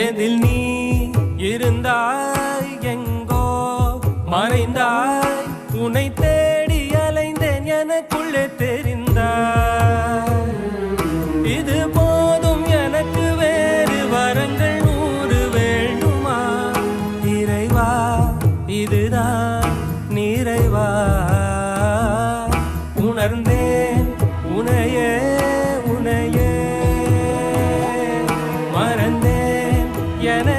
எதில் நீ இருந்தாய் எங்கோ மறைந்தாய் உன்னை தேடி அலைந்தேன் எனக்குள்ளே தெரிந்தாய் இது போதும் எனக்கு வேறு வரங்கள் 100 வேண்டுமா இறைவா இதுதான் நிறைவா உணர்ந்தேன் உனையே உனையே மறந்தேன் என